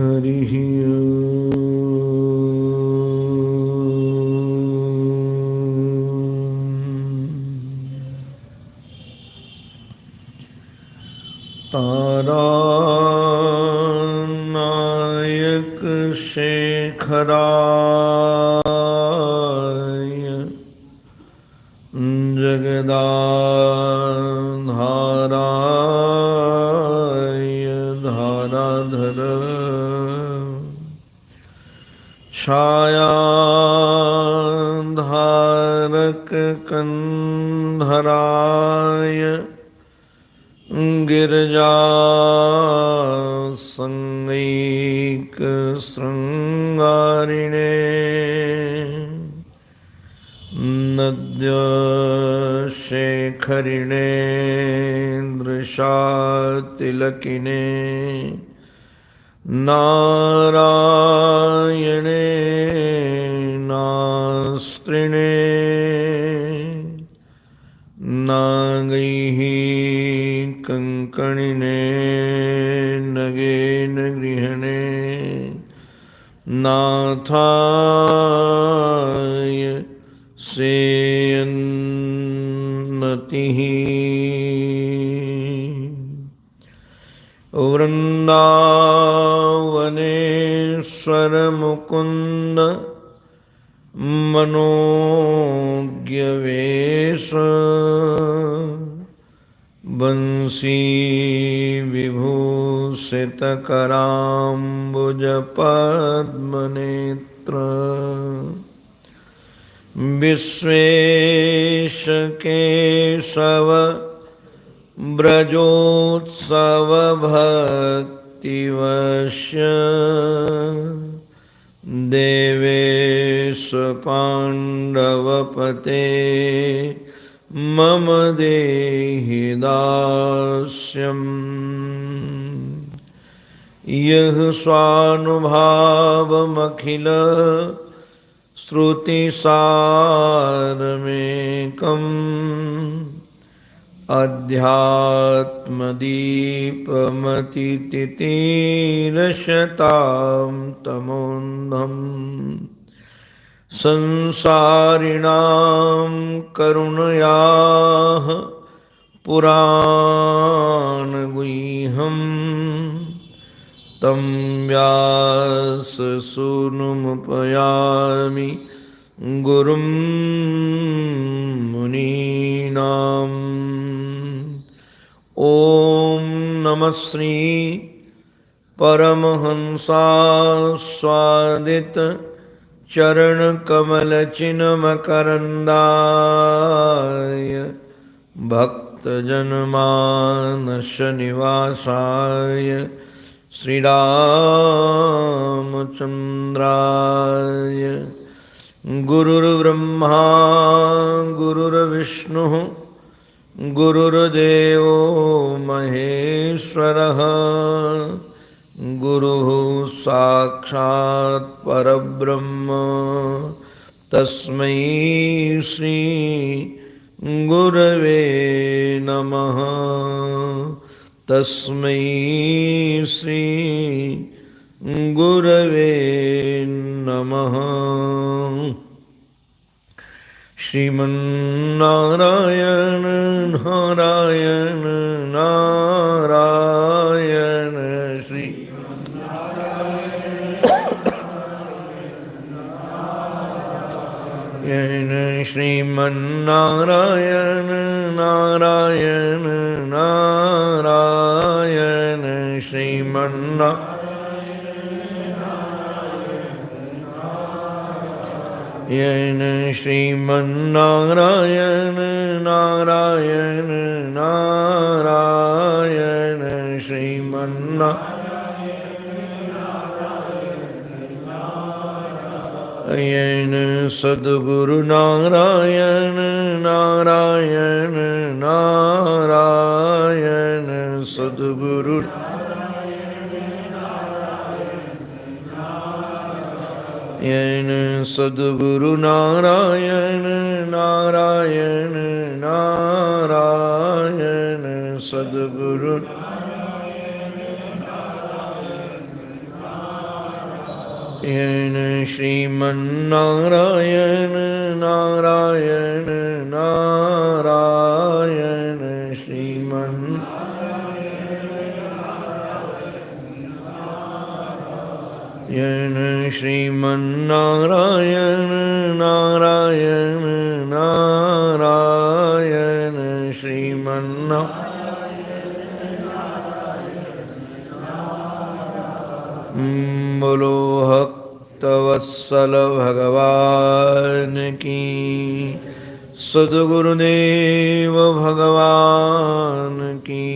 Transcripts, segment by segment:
हरिः तारानायक शेखराय जगदाधाराय धाराधर छायाधारक कंधराय गिरिजा संगैक श्रृंगारिणे नद्य शेखरिणे दृशातिलकिने नारायणे नास्त्रिणे नागैः कंकणिने नगेन गृहणे नाथाय सेयन्नतिः वृन्दावनेश्वर मुकुन्द मनोज्ञवेश बंसी विभूषितकराम्बुज पद्मनेत्र विश्वेशकेशव ब्रजोत्सव भक्तिवश्य देवेश पाण्डवपते मम देहि दास्यम् यः स्वानुभावमखिल श्रुतिसारमेकम् अध्यात्मदीपमतितितीरशतां तमोन्धम् संसारिणां करुणयाः पुराणगुह्यम् तं व्याससूनुमुपयामि गुरुं मुनीनाम्। ॐ नमः श्री परमहंसास्वादित चरणकमलचिन्मकरन्दाय भक्तजनमानसनिवासाय श्रीरामचन्द्राय गुरुर्ब्रह्मा गुरुर्विष्णुः गुरुर्देवो महेश्वरः गुरुः साक्षात् परब्रह्म तस्मै श्री गुरवे नमः तस्मै श्री गुरवे नमः। श्रीमन्नारायण नारायण नारायण श्री श्रीमन्नारायण नारायण नारायण श्रीमन्नारायण श्रीमन्नारायण नारायण नारायण श्रीमन्नारायण सद्गुरु नारायण नारायण नारायण सद्गुरु सद्गुरु नारायण नारायण नारायण सद्गुरु येन श्रीमन्नारायण नारायण नारायण श्रीमन् येन श्रीमन्नारायण नारायण नारायण बोलो भक्तवत्सल भगवान की, सद्गुरुदेव भगवान की,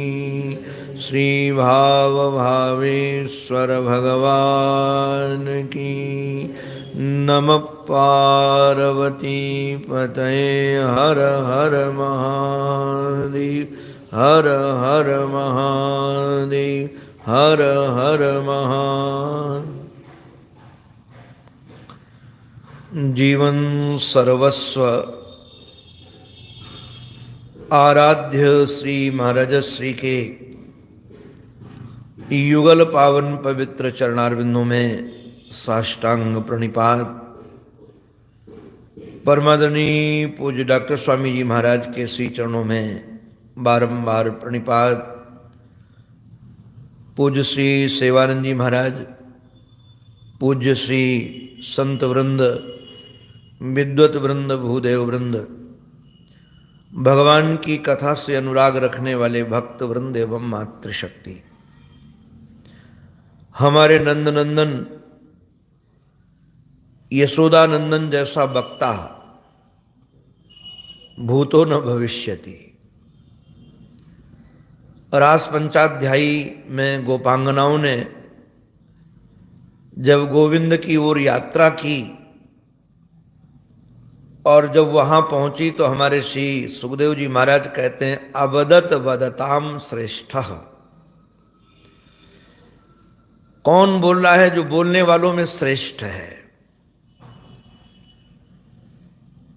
श्री भाव भावेश्वर भगवान की। नमः पार्वती पतये हर हर महादेव, हर हर महादेव, हर हर महादेव। जीवन सर्वस्व आराध्य श्री महाराज श्री के युगल पावन पवित्र चरणारविंदों में साष्टांग प्रणिपात। परमादरणीय पूज्य डॉक्टर स्वामी जी महाराज के श्री चरणों में बारंबार प्रणिपात। पूज्य श्री सेवानंद जी महाराज, पूज्य श्री संत वृंद, विद्वत वृंद, भूदेव वृंद, भगवान की कथा से अनुराग रखने वाले भक्त वृंद एवं मातृशक्ति, हमारे नंदनंदन यशोदानंदन जैसा वक्ता भूतो न भविष्यति। रास पंचाध्यायी में गोपांगनाओं ने जब गोविंद की ओर यात्रा की और जब वहां पहुंची तो हमारे श्री सुखदेव जी महाराज कहते हैं, अवदत वदताम श्रेष्ठः। कौन बोल रहा है? जो बोलने वालों में श्रेष्ठ है।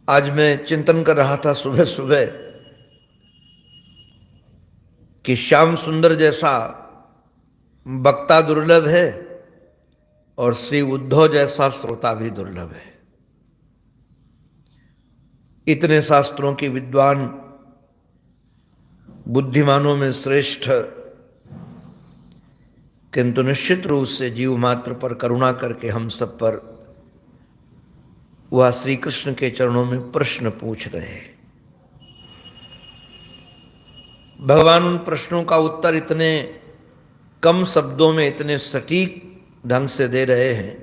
आज मैं चिंतन कर रहा था सुबह सुबह कि श्याम सुंदर जैसा वक्ता दुर्लभ है और श्री उद्धव जैसा श्रोता भी दुर्लभ है। इतने शास्त्रों के विद्वान, बुद्धिमानों में श्रेष्ठ, किंतु निश्चित रूप से जीव मात्र पर करुणा करके हम सब पर वह श्री कृष्ण के चरणों में प्रश्न पूछ रहे हैं। भगवान उन प्रश्नों का उत्तर इतने कम शब्दों में इतने सटीक ढंग से दे रहे हैं।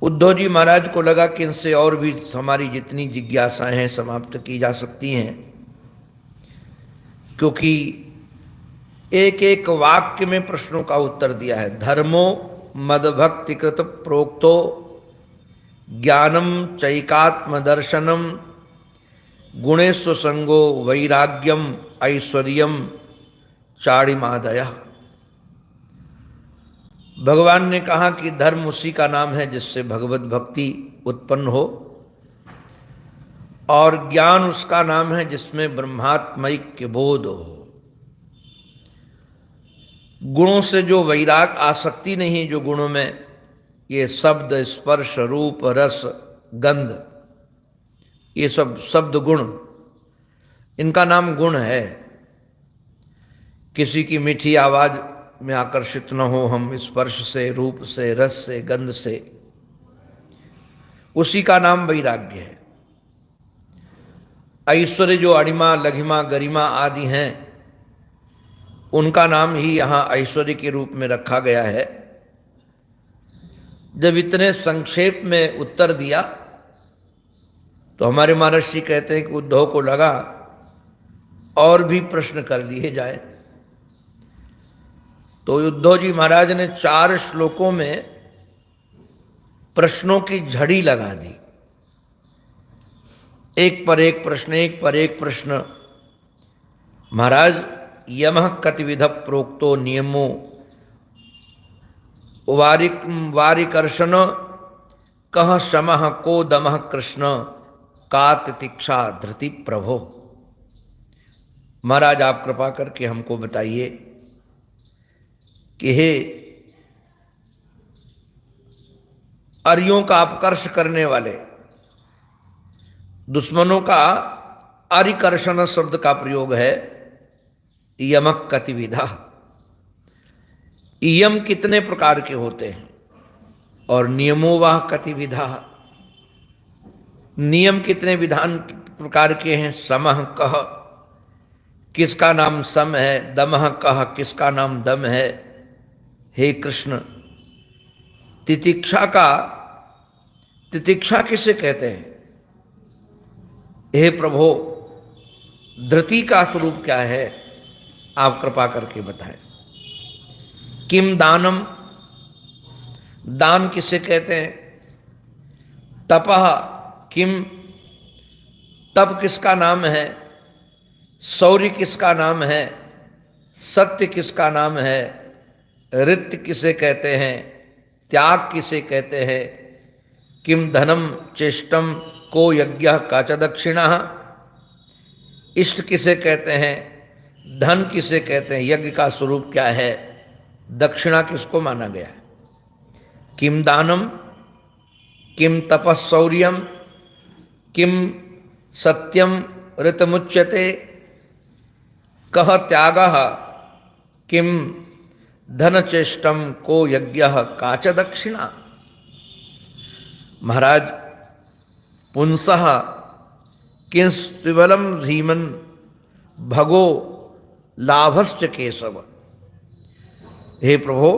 उद्धव जी महाराज को लगा कि इनसे और भी हमारी जितनी जिज्ञासाएं हैं समाप्त की जा सकती हैं, क्योंकि एक एक वाक्य में प्रश्नों का उत्तर दिया है। धर्मो मदभक्तिकृत प्रोक्तो ज्ञानम चैकात्म दर्शनम गुणेश्व संगो वैराग्यम ऐश्वर्यम चारिमादय। भगवान ने कहा कि धर्म उसी का नाम है जिससे भगवत भक्ति उत्पन्न हो, और ज्ञान उसका नाम है जिसमें ब्रह्मात्मैक्य बोध हो। गुणों से जो वैराग, आसक्ति नहीं जो गुणों में, ये शब्द, स्पर्श, रूप, रस, गंध, ये सब शब्द गुण, इनका नाम गुण है। किसी की मीठी आवाज में आकर्षित न हो हम स्पर्श से, रूप से, रस से, गंध से, उसी का नाम वैराग्य है। ऐश्वर्य जो अणिमा, लघिमा, गरिमा आदि हैं, उनका नाम ही यहाँ ऐश्वर्य के रूप में रखा गया है। जब इतने संक्षेप में उत्तर दिया तो हमारे महर्षि कहते हैं कि उद्धव को लगा और भी प्रश्न कर लिए जाए। तो उद्धव जी महाराज ने 4 श्लोकों में प्रश्नों की झड़ी लगा दी। एक पर एक प्रश्न, एक पर एक प्रश्न। महाराज, यमः कतिविध प्रोक्तो नियमो वारिकर्षण कह शमः को दमः कृष्ण का तितिक्षा धृति प्रभो। महाराज, आप कृपा करके हमको बताइए कि हे अरियों का अपकर्ष करने वाले, दुश्मनों का अरिकर्षण शब्द का प्रयोग है यमक कतिविधा। यम कितने प्रकार के होते हैं और नियमोवाह कतिविधा, नियम कितने विधान प्रकार के हैं। समः कह, किसका नाम सम है। दमः कह, किसका नाम दम है। हे कृष्ण, तितिक्षा का, तितिक्षा किसे कहते हैं। हे प्रभो, धृति का स्वरूप क्या है, आप कृपा करके बताएं। किम दानम, दान किसे कहते हैं। तपः किम, तप किसका नाम है। शौर्य किसका नाम है। सत्य किसका नाम है। ऋत किसे कहते हैं। त्याग किसे कहते हैं। किम धनम चेष्टम को यज्ञ का च दक्षिणा, इष्ट किसे कहते हैं। धन किसे कहते हैं। यज्ञ का स्वरूप क्या है। दक्षिणा किसको माना गया है। किम दानम, किम तपस्सौर्यम, किम सत्यम ऋतमुच्यते, कह त्यागः, किम धनचेष्टम को यज्ञ का च दक्षिणा। महाराज, पुंसः किंस्त्विबलम धीमन भगो लाभश्च केशव। हे प्रभु,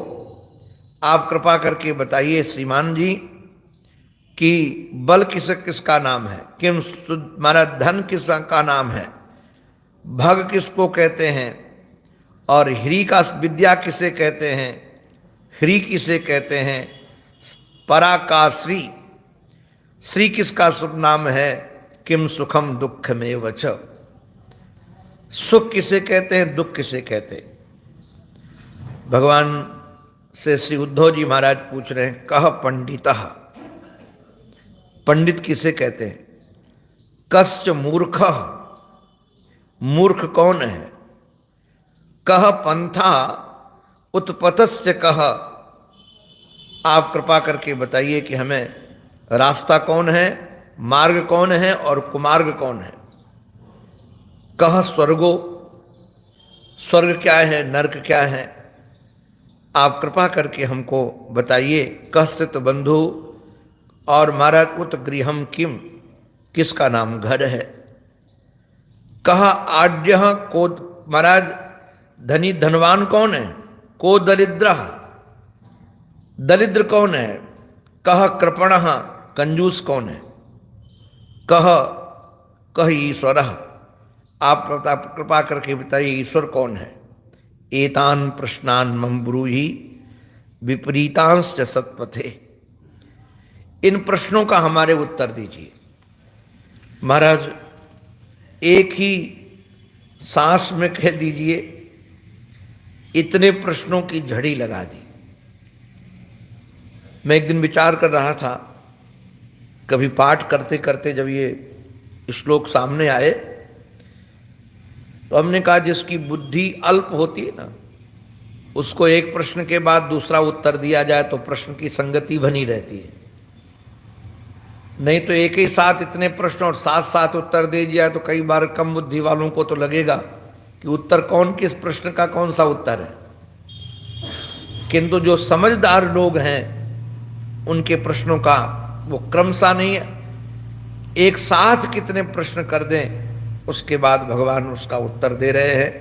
आप कृपा करके बताइए श्रीमान जी कि बल किसका नाम है। किम हमारा धन किसका नाम है। भग किसको कहते हैं और ह्री का विद्या किसे कहते हैं। ह्री किसे कहते हैं। परा का श्री, श्री किसका शुभ नाम है। किम सुखम दुख में वच, सुख किसे कहते हैं, दुख किसे कहते हैं। भगवान से श्री उद्धव जी महाराज पूछ रहे हैं, कह पंडितः, पंडित किसे कहते हैं। कश्च मूर्खः, मूर्ख कौन है। कह पंथा उत्पतश्च कह, आप कृपा करके बताइए कि हमें रास्ता कौन है, मार्ग कौन है और कुमार्ग कौन है। कह स्वर्गो, स्वर्ग क्या है, नरक क्या है, आप कृपा करके हमको बताइए। कश्चित बंधु, और महाराज उत गृहम किम, किसका नाम घर है। कह आड्य को, महाराज धनी धनवान कौन है। को दरिद्र, दरिद्र कौन है। कह कृपण, कंजूस कौन है। कह ईश्वर, आप कृपा करके बताइए ईश्वर कौन है। एतान प्रश्नान मम ब्रूहि विपरीतांश्च सत्पथे, इन प्रश्नों का हमारे उत्तर दीजिए। महाराज, एक ही सांस में कह दीजिए, इतने प्रश्नों की झड़ी लगा दी। मैं एक दिन विचार कर रहा था, कभी पाठ करते करते जब ये श्लोक सामने आए तो हमने कहा जिसकी बुद्धि अल्प होती है ना, उसको एक प्रश्न के बाद दूसरा उत्तर दिया जाए तो प्रश्न की संगति बनी रहती है। नहीं तो एक ही साथ इतने प्रश्न और साथ साथ उत्तर दे दिया तो कई बार कम बुद्धि वालों को तो लगेगा कि उत्तर कौन, किस प्रश्न का कौन सा उत्तर है। किंतु जो समझदार लोग हैं उनके प्रश्नों का वो क्रम सा नहीं है, एक साथ कितने प्रश्न कर दें उसके बाद भगवान उसका उत्तर दे रहे हैं।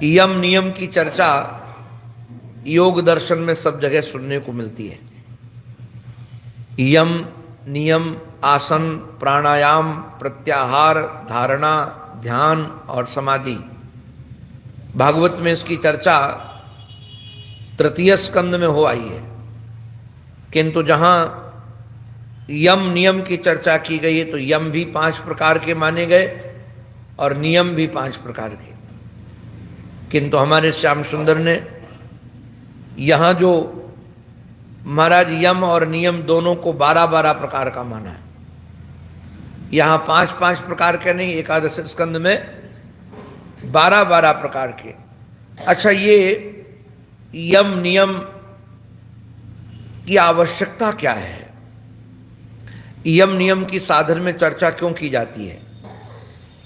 यम नियम की चर्चा योग दर्शन में सब जगह सुनने को मिलती है। यम नियम, आसन, प्राणायाम, प्रत्याहार, धारणा, ध्यान और समाधि। भागवत में इसकी चर्चा तृतीय स्कंद में हो आई है, किंतु जहाँ यम नियम की चर्चा की गई है तो यम भी 5 प्रकार के माने गए और नियम भी 5 प्रकार के। किंतु हमारे श्याम सुंदर ने यहाँ जो महाराज यम और नियम दोनों को 12-12 प्रकार का माना है। यहाँ 5-5 प्रकार के नहीं, एकादश स्कंद में 12-12 प्रकार के। अच्छा, ये यम नियम की आवश्यकता क्या है, यम नियम की साधन में चर्चा क्यों की जाती है।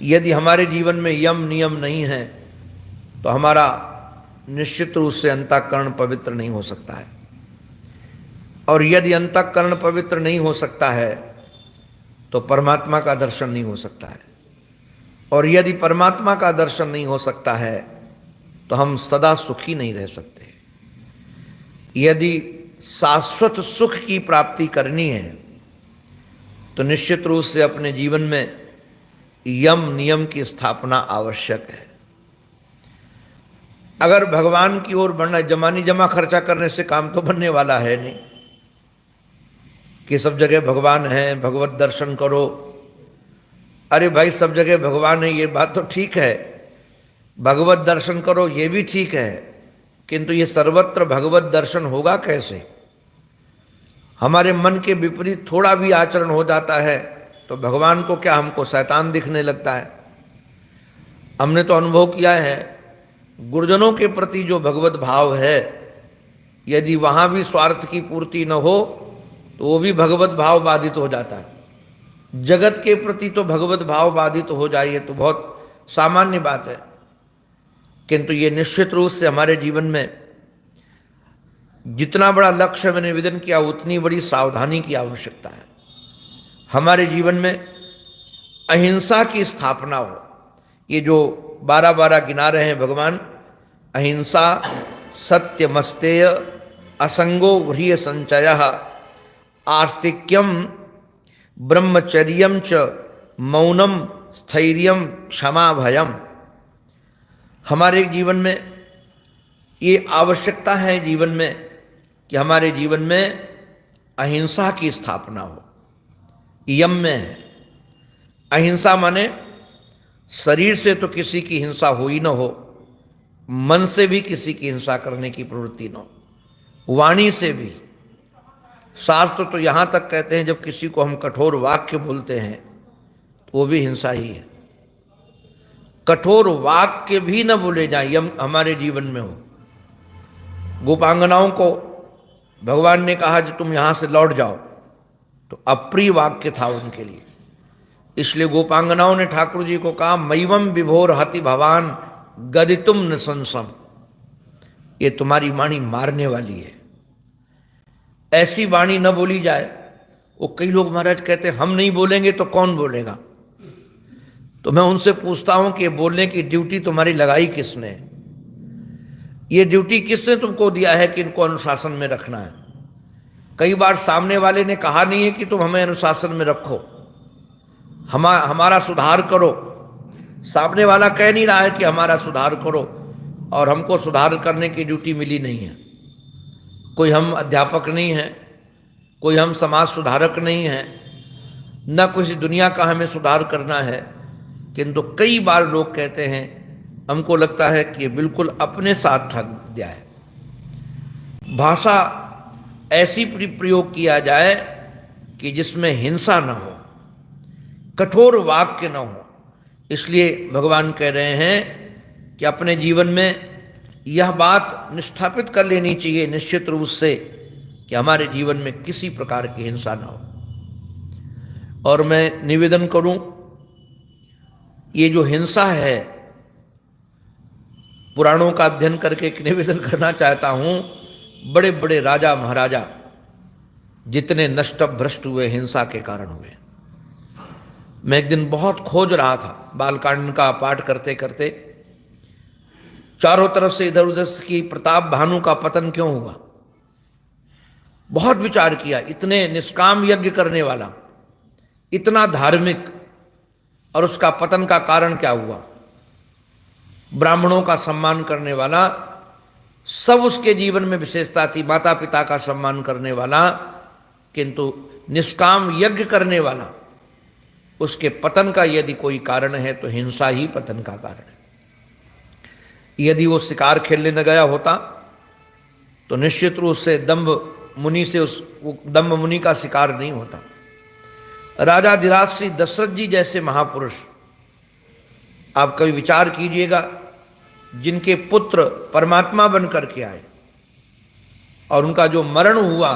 यदि हमारे जीवन में यम नियम नहीं है तो हमारा निश्चित रूप से अंतःकरण पवित्र नहीं हो सकता है, और यदि अंतःकरण पवित्र नहीं हो सकता है तो परमात्मा का दर्शन नहीं हो सकता है, और यदि परमात्मा का दर्शन नहीं हो सकता है तो हम सदा सुखी नहीं रह सकते। यदि शाश्वत सुख की प्राप्ति करनी है तो निश्चित रूप से अपने जीवन में यम नियम की स्थापना आवश्यक है। अगर भगवान की ओर बढ़ना, जमानी जमा खर्चा करने से काम तो बनने वाला है नहीं कि सब जगह भगवान है, भगवत दर्शन करो। अरे भाई, सब जगह भगवान है ये बात तो ठीक है, भगवत दर्शन करो ये भी ठीक है, किंतु ये सर्वत्र भगवत दर्शन होगा कैसे। हमारे मन के विपरीत थोड़ा भी आचरण हो जाता है तो भगवान को क्या, हमको शैतान दिखने लगता है। हमने तो अनुभव किया है, गुरुजनों के प्रति जो भगवत भाव है, यदि वहाँ भी स्वार्थ की पूर्ति न हो तो वो भी भगवत भाव बाधित हो जाता है। जगत के प्रति तो भगवत भाव बाधित हो जाए तो बहुत सामान्य बात है, किंतु ये निश्चित रूप से हमारे जीवन में जितना बड़ा लक्ष्य मैंने निवेदन किया उतनी बड़ी सावधानी की आवश्यकता है। हमारे जीवन में अहिंसा की स्थापना हो। ये जो 12 गिना रहे हैं भगवान, अहिंसा, सत्यमस्तेय, असंगो व्रिय संचयः, आस्तिक्यम, ब्रह्मचर्यम च, मौनम, स्थैर्यम, क्षमा, भयम। हमारे जीवन में ये आवश्यकता है जीवन में कि हमारे जीवन में अहिंसा की स्थापना हो। यम में है अहिंसा, माने शरीर से तो किसी की हिंसा हो ही न हो, मन से भी किसी की हिंसा करने की प्रवृत्ति न हो, वाणी से भी। शास्त्र तो यहाँ तक कहते हैं जब किसी को हम कठोर वाक्य बोलते हैं तो वो भी हिंसा ही है। कठोर वाक्य भी न बोले जाए, यम हमारे जीवन में हो। गोपांगनाओं को भगवान ने कहा कि तुम यहाँ से लौट जाओ, तो अप्रिय वाक्य था उनके लिए। इसलिए गोपांगनाओं ने ठाकुर जी को कहा, मयिवम विभोर हति भवान गदितुम नृशंसम, ये तुम्हारी वाणी मारने वाली है, ऐसी वाणी न बोली जाए। वो कई लोग महाराज कहते हैं हम नहीं बोलेंगे तो कौन बोलेगा। तो मैं उनसे पूछता हूं कि बोलने की ड्यूटी तुम्हारी लगाई किसने, ये ड्यूटी किसने तुमको दिया है कि इनको अनुशासन में रखना है। कई बार सामने वाले ने कहा नहीं है कि तुम हमें अनुशासन में रखो, हमारा सुधार करो। सामने वाला कह नहीं रहा है कि हमारा सुधार करो, और हमको सुधार करने की ड्यूटी मिली नहीं है। कोई हम अध्यापक नहीं है, कोई हम समाज सुधारक नहीं है, न कुछ दुनिया का हमें सुधार करना है। किंतु कई बार लोग कहते हैं, हमको लगता है कि बिल्कुल अपने साथ ठग दिया है। भाषा ऐसी प्रयोग किया जाए कि जिसमें हिंसा न हो, कठोर वाक्य न हो। इसलिए भगवान कह रहे हैं कि अपने जीवन में यह बात निष्ठापित कर लेनी चाहिए निश्चित रूप से कि हमारे जीवन में किसी प्रकार की हिंसा न हो। और मैं निवेदन करूं, ये जो हिंसा है, पुराणों का अध्ययन करके एक निवेदन करना चाहता हूं, बड़े बड़े राजा महाराजा जितने नष्ट भ्रष्ट हुए हिंसा के कारण हुए। मैं एक दिन बहुत खोज रहा था, बालकांड का पाठ करते करते, चारों तरफ से इधर उधर की प्रताप भानु का पतन क्यों हुआ, बहुत विचार किया। इतने निष्काम यज्ञ करने वाला, इतना धार्मिक, और उसका पतन का कारण क्या हुआ। ब्राह्मणों का सम्मान करने वाला, सब उसके जीवन में विशेषता थी, माता पिता का सम्मान करने वाला, किंतु निष्काम यज्ञ करने वाला, उसके पतन का यदि कोई कारण है तो हिंसा ही पतन का कारण है। यदि वो शिकार खेलने न गया होता तो निश्चित रूप से दंभ मुनि से वो दंभ मुनि का शिकार नहीं होता। राजाधिराज श्री दशरथ जी जैसे महापुरुष, आप कभी विचार कीजिएगा, जिनके पुत्र परमात्मा बन करके आए और उनका जो मरण हुआ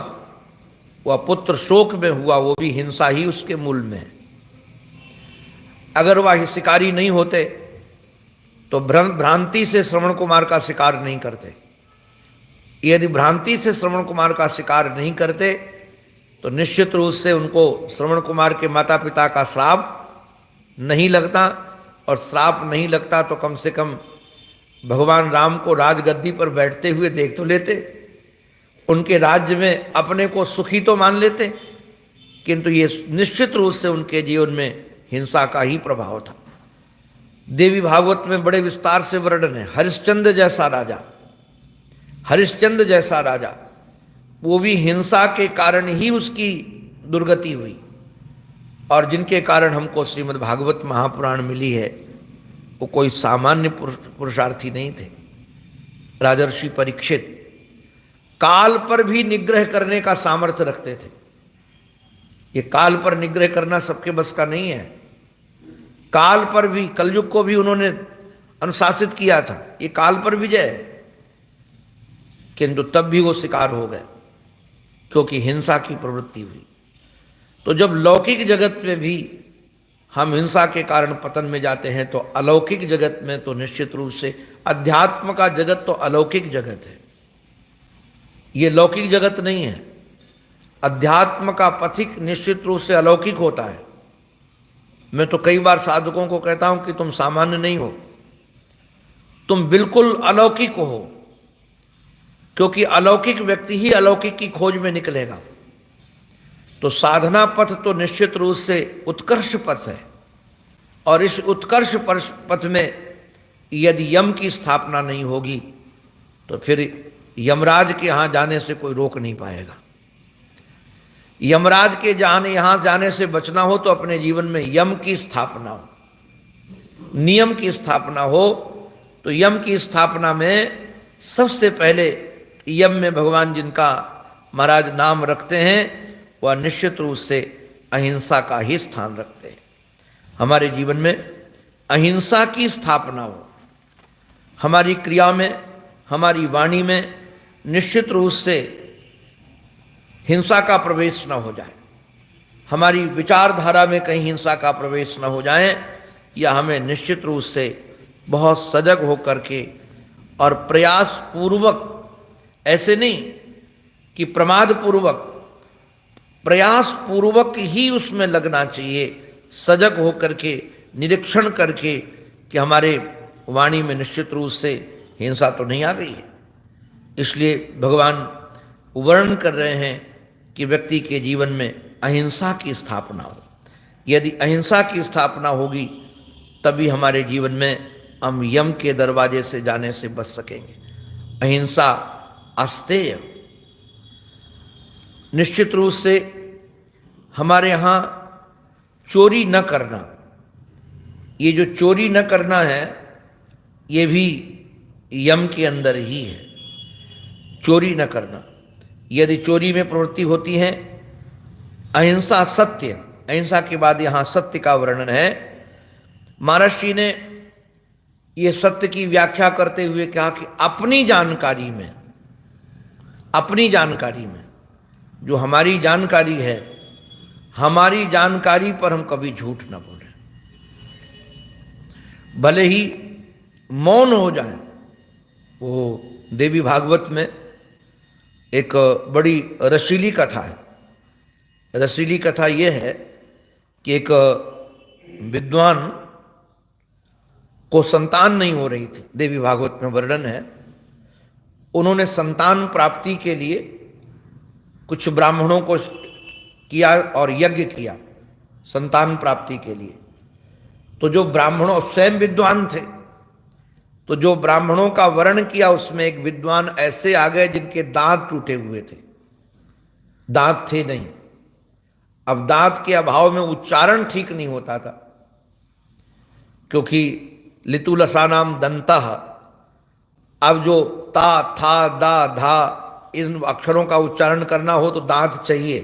वह पुत्र शोक में हुआ, वो भी हिंसा ही उसके मूल में है। अगर वह शिकारी नहीं होते तो भ्रांति से श्रवण कुमार का शिकार नहीं करते। यदि भ्रांति से श्रवण कुमार का शिकार नहीं करते तो निश्चित रूप से उनको श्रवण कुमार के माता पिता का श्राप नहीं लगता, और श्राप नहीं लगता तो कम से कम भगवान राम को राजगद्दी पर बैठते हुए देख तो लेते, उनके राज्य में अपने को सुखी तो मान लेते, किंतु ये निश्चित रूप से उनके जीवन में हिंसा का ही प्रभाव था। देवी भागवत में बड़े विस्तार से वर्णन है। हरिश्चंद्र जैसा राजा, हरिश्चंद्र जैसा राजा, वो भी हिंसा के कारण ही उसकी दुर्गति हुई, और जिनके कारण हमको श्रीमद् भागवत महापुराण मिली है वो कोई सामान्य पुरुषार्थी नहीं थे। राजर्षि परीक्षित काल पर भी निग्रह करने का सामर्थ्य रखते थे। ये काल पर निग्रह करना सबके बस का नहीं है। काल पर भी, कलयुग को भी उन्होंने अनुशासित किया था, ये काल पर विजय है, किंतु तब भी वो शिकार हो गए क्योंकि हिंसा की प्रवृत्ति हुई। तो जब लौकिक जगत में भी हम हिंसा के कारण पतन में जाते हैं तो अलौकिक जगत में तो निश्चित रूप से, अध्यात्म का जगत तो अलौकिक जगत है, ये लौकिक जगत नहीं है। अध्यात्म का पथिक निश्चित रूप से अलौकिक होता है। मैं तो कई बार साधकों को कहता हूं कि तुम सामान्य नहीं हो, तुम बिल्कुल अलौकिक हो, क्योंकि अलौकिक व्यक्ति ही अलौकिक की खोज में निकलेगा। तो साधना पथ तो निश्चित रूप से उत्कर्ष पथ है, और इस उत्कर्ष पथ में यदि यम की स्थापना नहीं होगी तो फिर यमराज के यहाँ जाने से कोई रोक नहीं पाएगा। यमराज के यहाँ जाने से बचना हो तो अपने जीवन में यम की स्थापना हो, नियम की स्थापना हो। तो यम की स्थापना में सबसे पहले यम में भगवान जिनका महाराज नाम रखते हैं वह निश्चित रूप से अहिंसा का ही स्थान रखते हैं। हमारे जीवन में अहिंसा की स्थापना हो, हमारी क्रिया में, हमारी वाणी में निश्चित रूप से हिंसा का प्रवेश न हो जाए, हमारी विचारधारा में कहीं हिंसा का प्रवेश न हो जाए, या हमें निश्चित रूप से बहुत सजग होकर के और प्रयास पूर्वक, ऐसे नहीं कि प्रमाद पूर्वक, प्रयास पूर्वक ही उसमें लगना चाहिए, सजग होकर के निरीक्षण करके कि हमारे वाणी में निश्चित रूप से हिंसा तो नहीं आ गई है। इसलिए भगवान वर्णन कर रहे हैं कि व्यक्ति के जीवन में अहिंसा की स्थापना हो। यदि अहिंसा की स्थापना होगी तभी हमारे जीवन में हम यम के दरवाजे से जाने से बच सकेंगे। अहिंसा अस्तेय, निश्चित रूप से हमारे यहाँ चोरी न करना, ये जो चोरी न करना है ये भी यम के अंदर ही है। चोरी न करना, यदि चोरी में प्रवृत्ति होती है, अहिंसा सत्य, अहिंसा के बाद यहाँ सत्य का वर्णन है। महर्षि ने ये सत्य की व्याख्या करते हुए कहा कि अपनी जानकारी में, अपनी जानकारी में, जो हमारी जानकारी है, हमारी जानकारी पर हम कभी झूठ न बोलें, भले ही मौन हो जाए। वो देवी भागवत में एक बड़ी रसीली कथा है। रसीली कथा ये है कि एक विद्वान को संतान नहीं हो रही थी, देवी भागवत में वर्णन है। उन्होंने संतान प्राप्ति के लिए कुछ ब्राह्मणों को किया और यज्ञ किया संतान प्राप्ति के लिए। तो जो ब्राह्मणों, स्वयं विद्वान थे, तो जो ब्राह्मणों का वर्ण किया उसमें एक विद्वान ऐसे आ गए जिनके दांत टूटे हुए थे, दांत थे नहीं। अब दांत के अभाव में उच्चारण ठीक नहीं होता था, क्योंकि लितुलसानाम दंतः, अब जो ता, था, दा, धा इन अक्षरों का उच्चारण करना हो तो दांत चाहिए,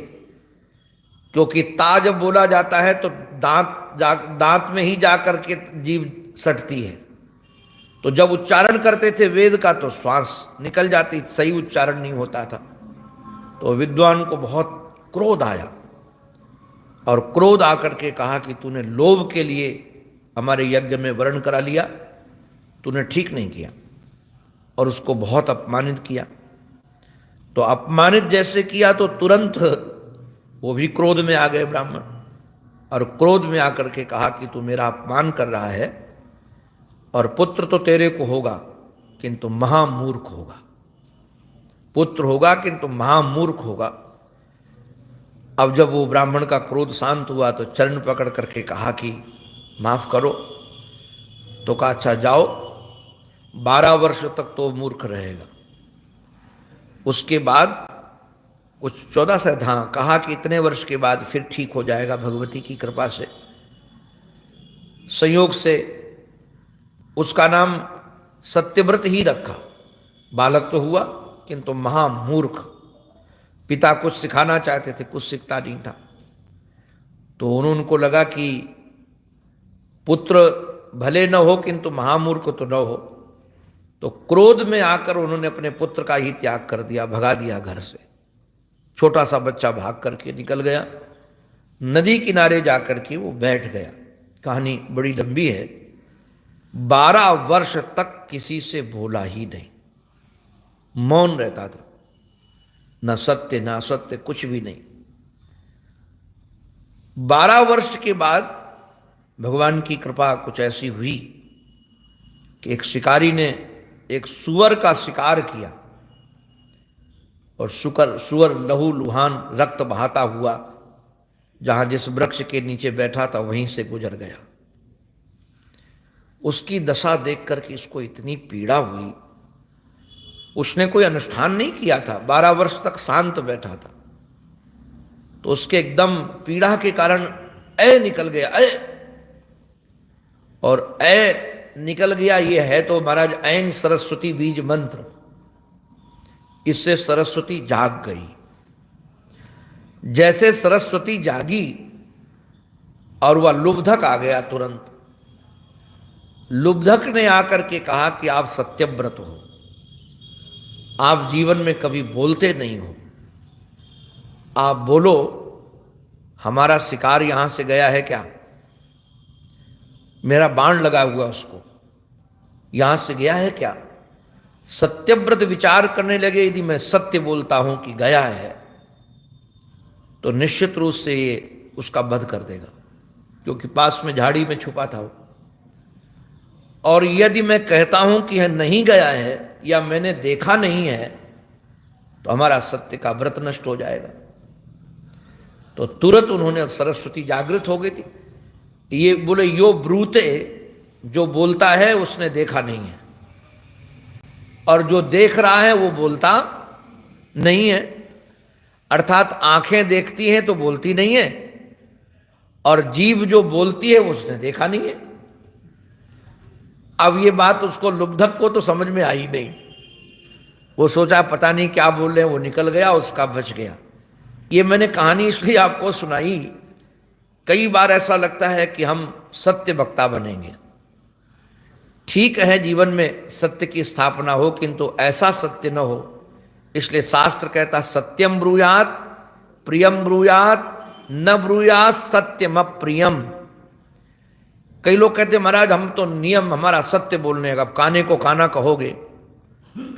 क्योंकि ता जब बोला जाता है तो दांत में ही जा करके जीभ सटती है। तो जब उच्चारण करते थे वेद का तो श्वास निकल जाती, सही उच्चारण नहीं होता था। तो विद्वान को बहुत क्रोध आया, और क्रोध आकर के कहा कि तूने लोभ के लिए हमारे यज्ञ में वर्ण करा लिया, तूने ठीक नहीं किया, और उसको बहुत अपमानित किया। तो अपमानित जैसे किया तो तुरंत वो भी क्रोध में आ गए ब्राह्मण, और क्रोध में आकर के कहा कि तू मेरा अपमान कर रहा है, और पुत्र तो तेरे को होगा किंतु महामूर्ख होगा, पुत्र होगा किंतु महामूर्ख होगा। अब जब वो ब्राह्मण का क्रोध शांत हुआ तो चरण पकड़ करके कहा कि माफ करो। तो कहा अच्छा जाओ, 12 वर्ष तक तो मूर्ख रहेगा, उसके बाद कुछ 14 से कहा कि इतने वर्ष के बाद फिर ठीक हो जाएगा भगवती की कृपा से। संयोग से उसका नाम सत्यव्रत ही रखा। बालक तो हुआ किंतु महामूर्ख, पिता कुछ सिखाना चाहते थे, कुछ सीखता नहीं था। तो उनको लगा कि पुत्र भले न हो किंतु महामूर्ख तो न हो, तो क्रोध में आकर उन्होंने अपने पुत्र का ही त्याग कर दिया, भगा दिया घर से। छोटा सा बच्चा भाग करके निकल गया, नदी किनारे जाकर के वो बैठ गया। कहानी बड़ी लंबी है। 12 वर्ष तक किसी से बोला ही नहीं, मौन रहता था, न सत्य न असत्य कुछ भी नहीं। 12 वर्ष के बाद भगवान की कृपा कुछ ऐसी हुई कि एक शिकारी ने एक सुअर का शिकार किया, और सुअर लहू लुहान रक्त बहाता हुआ जहां जिस वृक्ष के नीचे बैठा था वहीं से गुजर गया। उसकी दशा देख करके इसको इतनी पीड़ा हुई। उसने कोई अनुष्ठान नहीं किया था, 12 वर्ष तक शांत बैठा था, तो उसके एकदम पीड़ा के कारण ऐ निकल गया, ऐ, और ऐ निकल गया। ये है तो महाराज ऐं सरस्वती बीज मंत्र, इससे सरस्वती जाग गई। जैसे सरस्वती जागी और वह लुब्धक आ गया तुरंत। लुब्धक ने आकर के कहा कि आप सत्यव्रत हो, आप जीवन में कभी बोलते नहीं हो, आप बोलो हमारा शिकार यहां से गया है क्या? मेरा बाण लगा हुआ उसको, यहां से गया है क्या? सत्यव्रत विचार करने लगे, यदि मैं सत्य बोलता हूं कि गया है तो निश्चित रूप से ये उसका वध कर देगा, क्योंकि पास में झाड़ी में छुपा था वो। और यदि मैं कहता हूं कि यह नहीं गया है या मैंने देखा नहीं है तो हमारा सत्य का व्रत नष्ट हो जाएगा। तो तुरंत उन्होंने, सरस्वती जागृत हो गई थी, ये बोले यो ब्रूते, जो बोलता है उसने देखा नहीं है, और जो देख रहा है वो बोलता नहीं है। अर्थात आंखें देखती हैं तो बोलती नहीं है, और जीभ जो बोलती है उसने देखा नहीं है। अब ये बात उसको लुब्धक को तो समझ में आई नहीं। वो सोचा पता नहीं क्या बोल रहे हैं, वो निकल गया, उसका बच गया। ये मैंने कहानी इसलिए आपको सुनाई, कई बार ऐसा लगता है कि हम सत्य वक्ता बनेंगे। ठीक है, जीवन में सत्य की स्थापना हो, किंतु ऐसा सत्य न हो। इसलिए शास्त्र कहता सत्यम ब्रूयात प्रियम ब्रूयात न ब्रूयात सत्यम अप्रियम। कई लोग कहते महाराज हम तो नियम हमारा सत्य बोलने का, अब काने को काना कहोगे,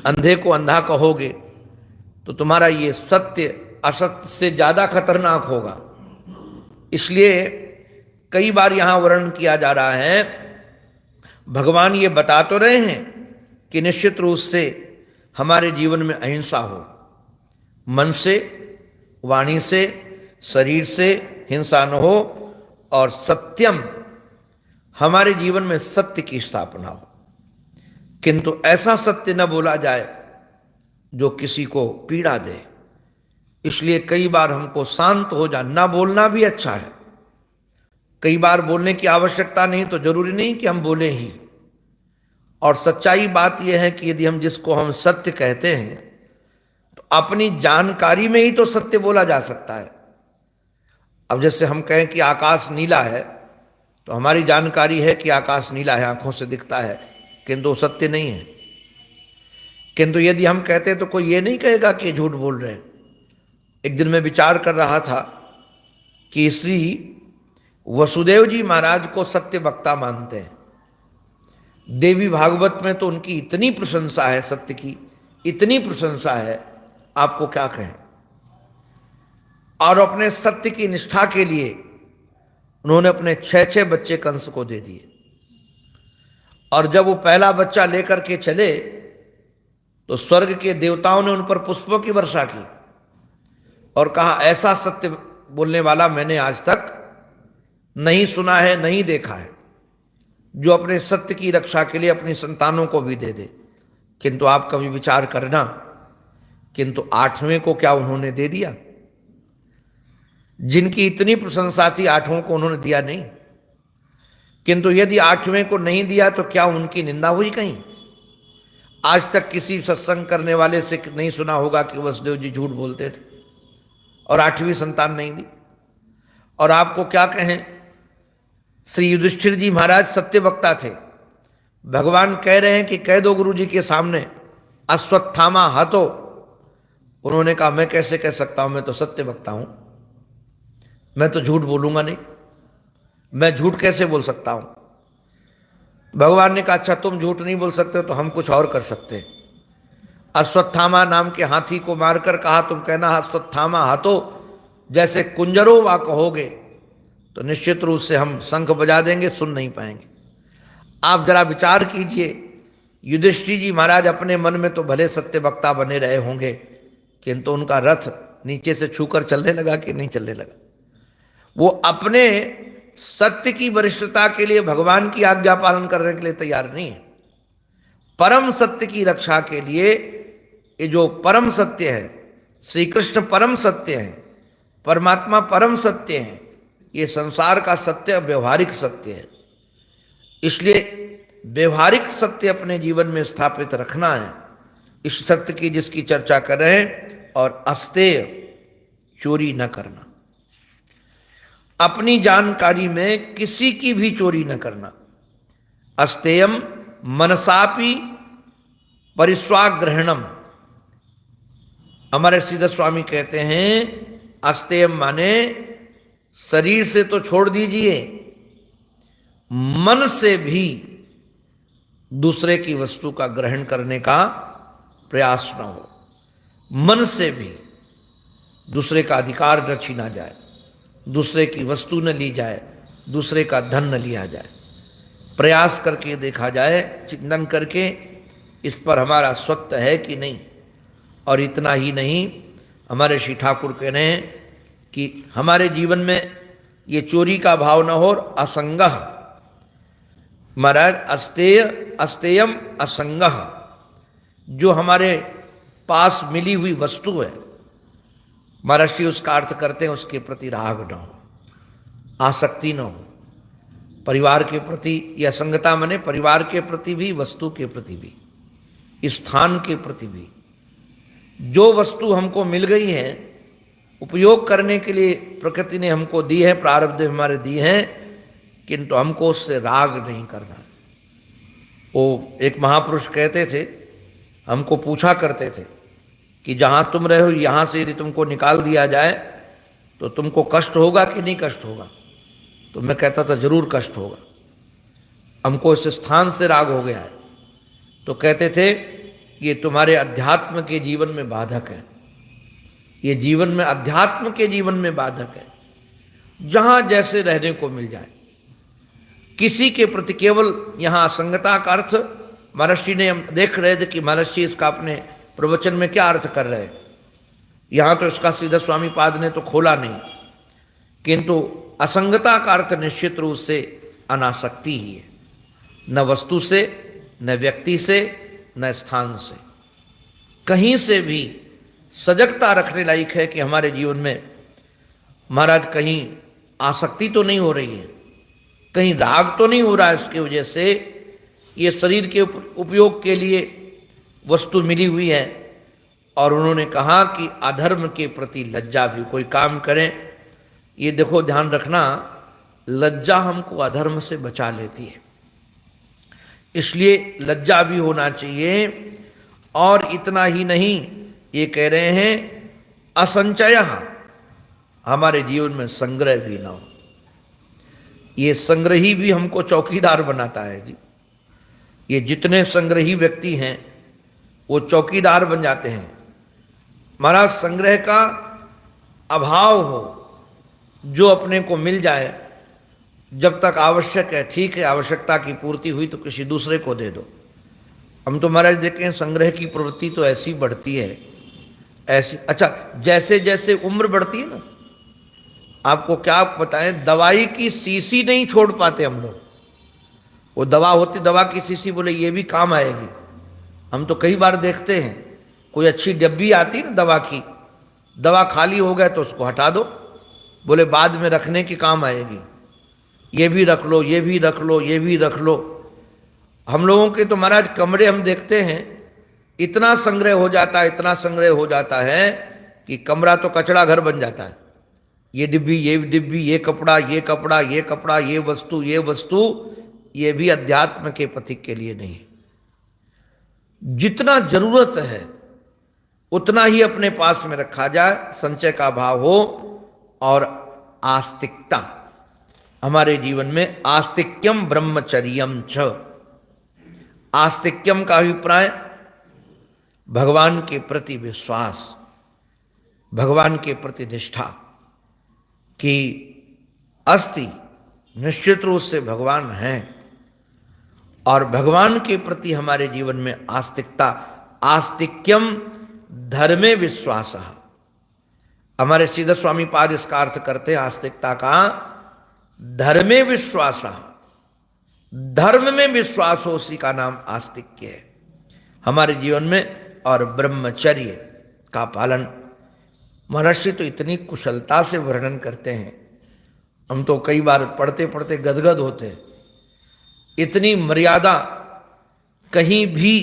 अंधे को अंधा कहोगे तो तुम्हारा ये सत्य असत्य से ज्यादा खतरनाक होगा। इसलिए कई बार यहां वर्णन किया जा रहा है, भगवान ये बता तो रहे हैं कि निश्चित रूप से हमारे जीवन में अहिंसा हो, मन से, वाणी से, शरीर से हिंसा न हो, और सत्यम, हमारे जीवन में सत्य की स्थापना हो। किंतु ऐसा सत्य न बोला जाए जो किसी को पीड़ा दे। इसलिए कई बार हमको शांत हो जा, ना बोलना भी अच्छा है। कई बार बोलने की आवश्यकता नहीं, तो जरूरी नहीं कि हम बोले ही। और सच्चाई बात यह है कि यदि हम जिसको हम सत्य कहते हैं तो अपनी जानकारी में ही तो सत्य बोला जा सकता है। अब जैसे हम कहें कि आकाश नीला है, तो हमारी जानकारी है कि आकाश नीला है, आंखों से दिखता है, किंतु वो सत्य नहीं है। किंतु यदि हम कहते हैं तो कोई ये नहीं कहेगा कि झूठ बोल रहे हैं। एक दिन मैं विचार कर रहा था कि श्री वसुदेव जी महाराज को सत्य वक्ता मानते हैं। देवी भागवत में तो उनकी इतनी प्रशंसा है, सत्य की इतनी प्रशंसा है, आपको क्या कहें। और अपने सत्य की निष्ठा के लिए उन्होंने अपने 6 बच्चे कंस को दे दिए। और जब वो पहला बच्चा लेकर के चले तो स्वर्ग के देवताओं ने उन पर पुष्पों की वर्षा की और कहा, ऐसा सत्य बोलने वाला मैंने आज तक नहीं सुना है, नहीं देखा है, जो अपने सत्य की रक्षा के लिए अपनी संतानों को भी दे दे। किंतु आप कभी विचार करना, किंतु 8वें को क्या उन्होंने दे दिया? जिनकी इतनी प्रशंसा थी 8वें को उन्होंने दिया नहीं। किंतु यदि 8वें को नहीं दिया तो क्या उनकी निंदा हुई कहीं? आज तक किसी सत्संग करने वाले से नहीं सुना होगा कि वसुदेव जी झूठ बोलते थे और 8वीं संतान नहीं दी। और आपको क्या कहें, श्री युधिष्ठिर जी महाराज सत्य वक्ता थे। भगवान कह रहे हैं कि कह दो गुरु जी के सामने अश्वत्थामा हतो। उन्होंने कहा, मैं कैसे कह सकता हूं, मैं तो सत्य वक्ता हूं, मैं तो झूठ बोलूंगा नहीं, मैं झूठ कैसे बोल सकता हूं। भगवान ने कहा, अच्छा तुम झूठ नहीं बोल सकते तो हम कुछ और कर सकते हैं। अश्वत्थामा नाम के हाथी को मारकर कहा, तुम कहना अश्वत्थामा हतो, जैसे कुंजरो वा कहोगे तो निश्चित रूप से हम शंख बजा देंगे, सुन नहीं पाएंगे। आप जरा विचार कीजिए, युधिष्ठिर जी महाराज अपने मन में तो भले सत्य वक्ता बने रहे होंगे, किंतु उनका रथ नीचे से छूकर चलने लगा कि नहीं चलने लगा। वो अपने सत्य की वरिष्ठता के लिए भगवान की आज्ञा पालन करने के लिए तैयार नहीं है। परम सत्य की रक्षा के लिए ये जो परम सत्य है, श्री कृष्ण परम सत्य है, परमात्मा परम सत्य है, ये संसार का सत्य व्यवहारिक सत्य है। इसलिए व्यवहारिक सत्य अपने जीवन में स्थापित रखना है। इस सत्य की जिसकी चर्चा कर रहे हैं। और अस्तेय, चोरी न करना, अपनी जानकारी में किसी की भी चोरी न करना। अस्तेयम मनसापि परिस्वाग्रहणम। हमारे सीधा स्वामी कहते हैं, अस्तेयम माने शरीर से तो छोड़ दीजिए, मन से भी दूसरे की वस्तु का ग्रहण करने का प्रयास न हो। मन से भी दूसरे का अधिकार न छीना जाए, दूसरे की वस्तु न ली जाए, दूसरे का धन न लिया जाए। प्रयास करके देखा जाए, चिंतन करके इस पर हमारा स्वत्व है कि नहीं। और इतना ही नहीं, हमारे श्री ठाकुर कह रहे हैं कि हमारे जीवन में ये चोरी का भाव न हो। असंगह महाराज, अस्तेयम असंगह, जो हमारे पास मिली हुई वस्तु है, महर्षि उसका अर्थ करते हैं उसके प्रति राग न हो, आसक्ति न हो। परिवार के प्रति यह असंगता माने परिवार के प्रति भी, वस्तु के प्रति भी, स्थान के प्रति भी। जो वस्तु हमको मिल गई है, उपयोग करने के लिए प्रकृति ने हमको दी है, प्रारब्ध हमारे दी हैं, किंतु हमको उससे राग नहीं करना। वो एक महापुरुष कहते थे, हमको पूछा करते थे कि जहाँ तुम रहे हो यहाँ से यदि तुमको निकाल दिया जाए तो तुमको कष्ट होगा कि नहीं कष्ट होगा। तो मैं कहता था जरूर कष्ट होगा, हमको इस स्थान से राग हो गया है। तो कहते थे ये तुम्हारे अध्यात्म के जीवन में बाधक है, ये जीवन में अध्यात्म के जीवन में बाधक है। जहाँ जैसे रहने को मिल जाए, किसी के प्रति केवल यहाँ असंगता का अर्थ महर्षि ने, हम देख रहे थे कि महर्षि इसका अपने प्रवचन में क्या अर्थ कर रहे हैं। यहाँ तो इसका सीधा स्वामी पाद ने तो खोला नहीं, किंतु असंगता का अर्थ निश्चित रूप से अनासक्ति ही है, न वस्तु से, न व्यक्ति से, न स्थान से। कहीं से भी सजगता रखने लायक है कि हमारे जीवन में महाराज कहीं आसक्ति तो नहीं हो रही है, कहीं राग तो नहीं हो रहा है। इसकी वजह से ये शरीर के उपयोग के लिए वस्तु मिली हुई है। और उन्होंने कहा कि अधर्म के प्रति लज्जा भी, कोई काम करें, ये देखो ध्यान रखना, लज्जा हमको अधर्म से बचा लेती है, इसलिए लज्जा भी होना चाहिए। और इतना ही नहीं, ये कह रहे हैं असंचय, हमारे जीवन में संग्रह भी ना हो। ये संग्रही भी हमको चौकीदार बनाता है जी। ये जितने संग्रही व्यक्ति हैं वो चौकीदार बन जाते हैं। महाराज, संग्रह का अभाव हो, जो अपने को मिल जाए, जब तक आवश्यक है ठीक है, आवश्यकता की पूर्ति हुई तो किसी दूसरे को दे दो। हम तो महाराज देखें, संग्रह की प्रवृत्ति तो ऐसी बढ़ती है, ऐसी। अच्छा, जैसे जैसे उम्र बढ़ती है ना, आपको क्या बताएं, दवाई की शीशी नहीं छोड़ पाते हम लोग। वो दवा होती, दवा की शीशी, बोले ये भी काम आएगी। हम तो कई बार देखते हैं, कोई अच्छी डब्बी आती है ना दवा की, दवा खाली हो गए तो उसको हटा दो, बोले बाद में रखने के काम आएगी। ये भी रख लो, ये भी रख लो, ये भी रख लो। हम लोगों के तो महाराज कमरे हम देखते हैं, इतना संग्रह हो जाता है, इतना संग्रह हो जाता है कि कमरा तो कचरा घर बन जाता है। ये डिब्बी, ये डिब्बी, ये कपड़ा, ये कपड़ा, ये कपड़ा, ये वस्तु, ये वस्तु, ये भी अध्यात्म के पथिक के लिए नहीं है। जितना जरूरत है उतना ही अपने पास में रखा जाए, संचय का भाव हो। और आस्तिकता, हमारे जीवन में आस्तिक्यम ब्रह्मचर्यम छ। आस्तिक्यम का अभिप्राय भगवान के प्रति विश्वास, भगवान के प्रति निष्ठा, कि अस्ति, निश्चित रूप से भगवान हैं, और भगवान के प्रति हमारे जीवन में आस्तिकता। आस्तिक्यम धर्मे विश्वास। हमारे श्रीधर स्वामी पाद इसका अर्थ करते हैं आस्तिकता का, धर्मे विश्वास। धर्म में विश्वास हो, उसी का नाम आस्तिक्य है हमारे जीवन में। और ब्रह्मचर्य का पालन, महर्षि तो इतनी कुशलता से वर्णन करते हैं, हम तो कई बार पढ़ते पढ़ते गदगद होते हैं। इतनी मर्यादा, कहीं भी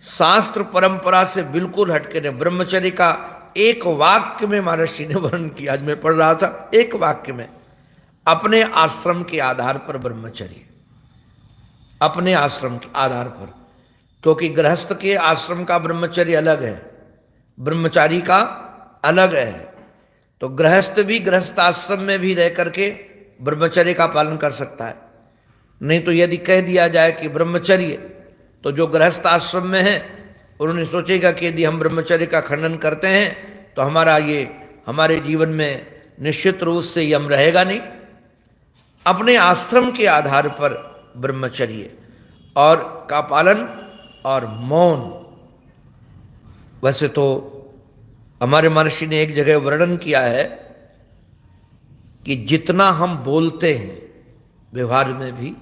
शास्त्र परंपरा से बिल्कुल हटके नहीं। ब्रह्मचर्य का एक वाक्य में महर्षि ने वर्णन किया, आज मैं पढ़ रहा था, एक वाक्य में, अपने आश्रम के आधार पर ब्रह्मचर्य, अपने आश्रम के आधार पर। क्योंकि गृहस्थ के आश्रम का ब्रह्मचर्य अलग है, ब्रह्मचारी का अलग है। तो गृहस्थ भी गृहस्थ आश्रम में भी रह करके ब्रह्मचर्य का पालन कर सकता है। नहीं तो यदि कह दिया जाए कि ब्रह्मचर्य, तो जो गृहस्थ आश्रम में है उन्होंने सोचेगा कि यदि हम ब्रह्मचर्य का खंडन करते हैं तो हमारे जीवन में निश्चित रूप से यम रहेगा नहीं। अपने आश्रम के आधार पर ब्रह्मचर्य और का पालन और मौन। वैसे तो हमारे महर्षि ने एक जगह वर्णन किया है कि जितना हम बोलते हैं व्यवहार में भी,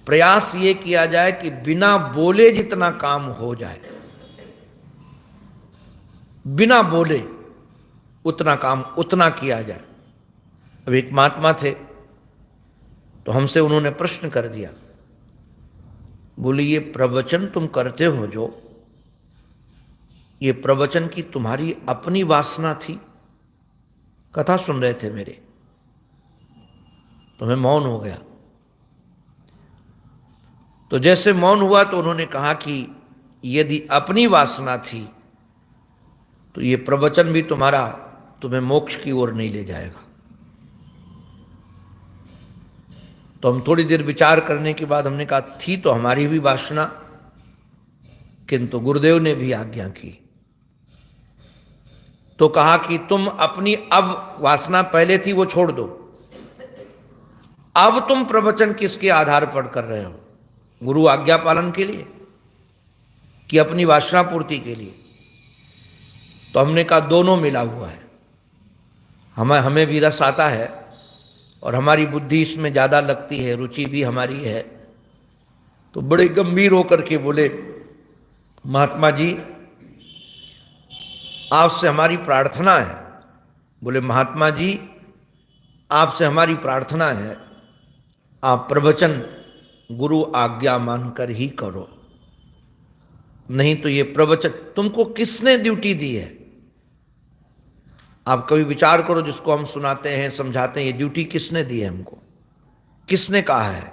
प्रयास ये किया जाए कि बिना बोले जितना काम हो जाए, बिना बोले उतना काम उतना किया जाए। अब एक महात्मा थे, तो हमसे उन्होंने प्रश्न कर दिया, बोले ये प्रवचन तुम करते हो जो, ये प्रवचन की तुम्हारी अपनी वासना थी? कथा सुन रहे थे मेरे, तो मैं मौन हो गया। तो जैसे मौन हुआ तो उन्होंने कहा कि यदि अपनी वासना थी तो ये प्रवचन भी तुम्हें मोक्ष की ओर नहीं ले जाएगा। तो हम थोड़ी देर विचार करने के बाद हमने कहा, थी तो हमारी भी वासना, किंतु गुरुदेव ने भी आज्ञा की। तो कहा कि तुम अपनी अब वासना पहले थी वो छोड़ दो, अब तुम प्रवचन किसके आधार पर कर रहे हो? गुरु आज्ञा पालन के लिए कि अपनी वासना पूर्ति के लिए? तो हमने कहा दोनों मिला हुआ है। हमें भी रस आता है और हमारी बुद्धि इसमें ज़्यादा लगती है, रुचि भी हमारी है। तो बड़े गंभीर होकर के बोले, महात्मा जी आपसे हमारी प्रार्थना है। बोले महात्मा जी आपसे हमारी प्रार्थना है, आप प्रवचन गुरु आज्ञा मानकर ही करो, नहीं तो ये प्रवचन तुमको किसने ड्यूटी दी है? आप कभी विचार करो, जिसको हम सुनाते हैं समझाते हैं, ये ड्यूटी किसने दी है हमको? किसने कहा है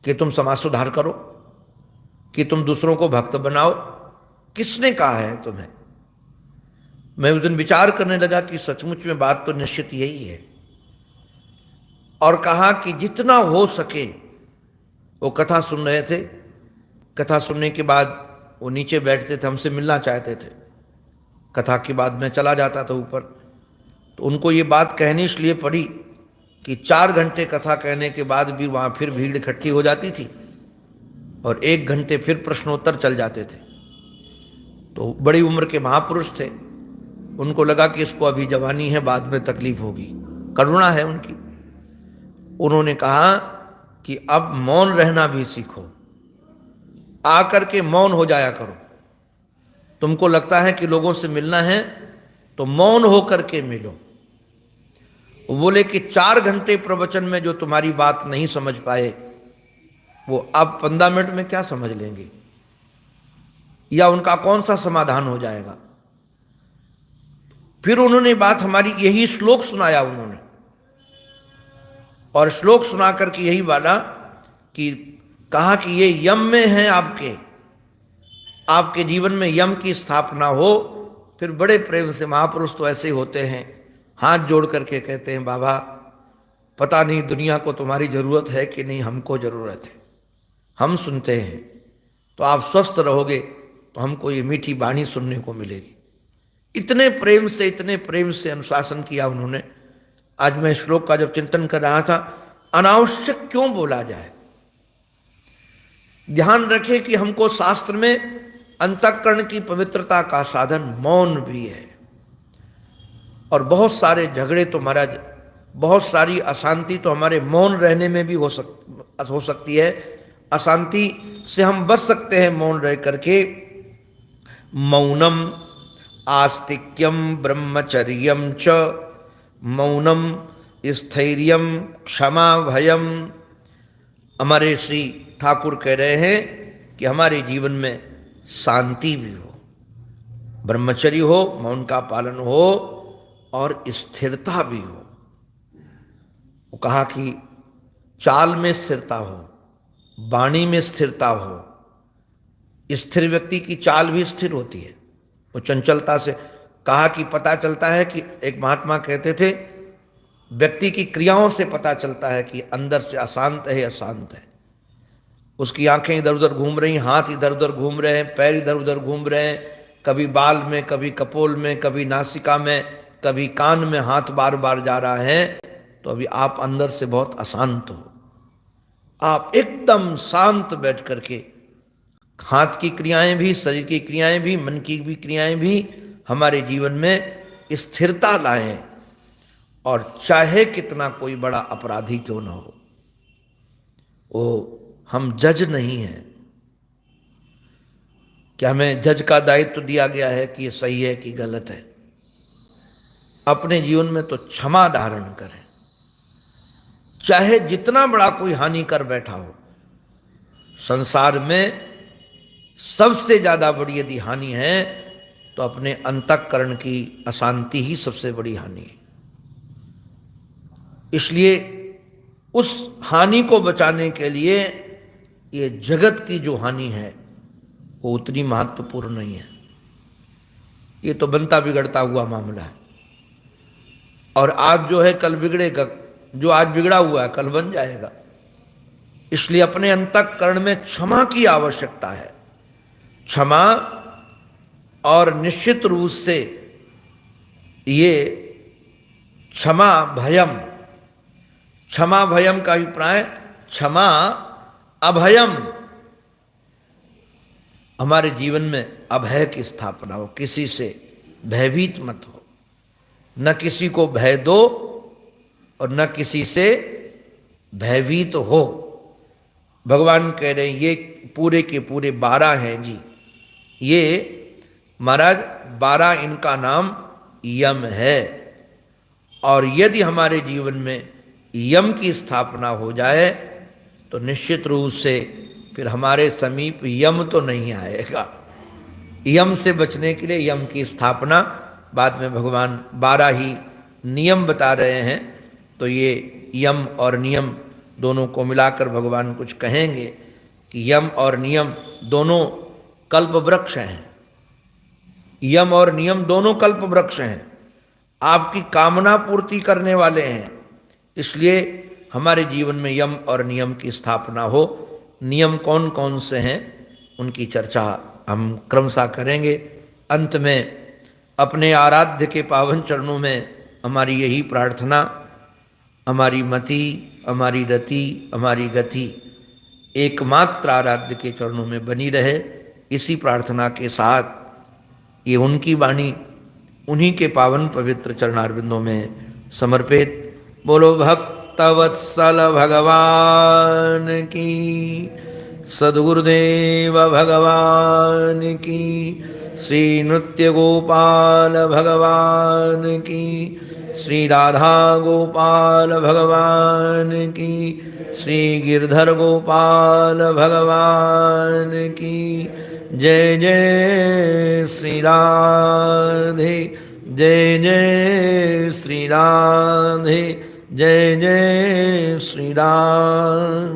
कि तुम समाज सुधार करो, कि तुम दूसरों को भक्त बनाओ? किसने कहा है तुम्हें? मैं उस दिन विचार करने लगा कि सचमुच में बात तो निश्चित यही है, और कहा कि जितना हो सके, वो कथा सुन रहे थे, कथा सुनने के बाद वो नीचे बैठते थे, हमसे मिलना चाहते थे। कथा के बाद मैं चला जाता था ऊपर, तो उनको ये बात कहनी इसलिए पड़ी कि 4 घंटे कथा कहने के बाद भी वहाँ फिर भीड़ इकट्ठी हो जाती थी और 1 घंटे फिर प्रश्नोत्तर चल जाते थे। तो बड़ी उम्र के महापुरुष थे, उनको लगा कि इसको अभी जवानी है, बाद में तकलीफ होगी, करुणा है उनकी। उन्होंने कहा कि अब मौन रहना भी सीखो, आकर के मौन हो जाया करो। तुमको लगता है कि लोगों से मिलना है तो मौन होकर के मिलो। वो बोले कि 4 घंटे प्रवचन में जो तुम्हारी बात नहीं समझ पाए, वो अब 15 मिनट में क्या समझ लेंगे, या उनका कौन सा समाधान हो जाएगा। फिर उन्होंने बात हमारी, यही श्लोक सुनाया उन्होंने, और श्लोक सुना करके यही वाला कि कहा कि ये यम में है, आपके जीवन में यम की स्थापना हो। फिर बड़े प्रेम से, महापुरुष तो ऐसे होते हैं, हाथ जोड़ करके कहते हैं, बाबा पता नहीं दुनिया को तुम्हारी जरूरत है कि नहीं, हमको जरूरत है, हम सुनते हैं, तो आप स्वस्थ रहोगे तो हमको ये मीठी वाणी सुनने को मिलेगी। इतने प्रेम से अनुशासन किया उन्होंने। आज मैं श्लोक का जब चिंतन कर रहा था, अनावश्यक क्यों बोला जाए। ध्यान रखें कि हमको शास्त्र में अंतःकरण की पवित्रता का साधन मौन भी है, और बहुत सारे झगड़े तो महाराज, बहुत सारी अशांति तो हमारे मौन रहने में भी हो सकती है। अशांति से हम बच सकते हैं मौन रह करके। मौनम आस्तिक्यम ब्रह्मचर्यम च, मौनम स्थैर्यम क्षमा भयम। हमारे श्री ठाकुर कह रहे हैं कि हमारे जीवन में शांति भी हो, ब्रह्मचर्य हो, मौन का पालन हो, और स्थिरता भी हो। वो कहा कि चाल में स्थिरता हो, वाणी में स्थिरता हो। स्थिर व्यक्ति की चाल भी स्थिर होती है, वो चंचलता से, कहा कि पता चलता है कि एक महात्मा कहते थे, व्यक्ति की क्रियाओं से पता चलता है कि अंदर से अशांत है या शांत है। उसकी आंखें इधर उधर घूम रही, हाथ इधर उधर घूम रहे हैं, पैर इधर उधर घूम रहे हैं, कभी बाल में, कभी कपोल में, कभी नासिका में, कभी कान में हाथ बार बार जा रहा है, तो अभी आप अंदर से बहुत अशांत हो। आप एकदम शांत बैठ करके हाथ की क्रियाएं भी, शरीर की क्रियाएं भी, मन की भी क्रियाएं भी हमारे जीवन में स्थिरता लाएं, और चाहे कितना कोई बड़ा अपराधी क्यों ना हो, वो हम जज नहीं हैं। क्या हमें जज का दायित्व दिया गया है कि ये सही है कि गलत है। अपने जीवन में तो क्षमा धारण करें, चाहे जितना बड़ा कोई हानि कर बैठा हो। संसार में सबसे ज्यादा बड़ी यदि हानि है तो अपने अंतःकरण की अशांति ही सबसे बड़ी हानि है। इसलिए उस हानि को बचाने के लिए ये जगत की जो हानि है वो उतनी महत्वपूर्ण नहीं है। ये तो बनता बिगड़ता हुआ मामला है, और आज जो है कल बिगड़ेगा, जो आज बिगड़ा हुआ है कल बन जाएगा। इसलिए अपने अंतःकरण में क्षमा की आवश्यकता है। क्षमा, और निश्चित रूप से ये क्षमा भयम, क्षमा भयम का अभिप्राय, क्षमा अभयम, हमारे जीवन में अभय की स्थापना हो, किसी से भयभीत मत हो, न किसी को भय दो और न किसी से भयभीत हो। भगवान कह रहे हैं ये पूरे के पूरे 12 हैं जी, ये महाराज 12 इनका नाम यम है। और यदि हमारे जीवन में यम की स्थापना हो जाए तो निश्चित रूप से फिर हमारे समीप यम तो नहीं आएगा। यम से बचने के लिए यम की स्थापना, बाद में भगवान 12 ही नियम बता रहे हैं, तो ये यम और नियम दोनों को मिलाकर भगवान कुछ कहेंगे कि यम और नियम दोनों कल्प वृक्ष हैं। यम और नियम दोनों कल्प वृक्ष हैं, आपकी कामना पूर्ति करने वाले हैं। इसलिए हमारे जीवन में यम और नियम की स्थापना हो। नियम कौन कौन से हैं उनकी चर्चा हम क्रमशः करेंगे। अंत में अपने आराध्य के पावन चरणों में हमारी यही प्रार्थना, हमारी मति, हमारी रति, हमारी गति एकमात्र आराध्य के चरणों में बनी रहे। इसी प्रार्थना के साथ ये उनकी वाणी उन्हीं के पावन पवित्र चरणारविंदों में समर्पित। बोलो भक्तवत्सल भगवान की, सद्गुरुदेव भगवान की, श्री नृत्य गोपाल भगवान की, श्री राधा गोपाल भगवान की, श्री गिरधर गोपाल भगवान की। जय जय श्री राधे, जय जय श्री राधे, जय जय श्री राधे।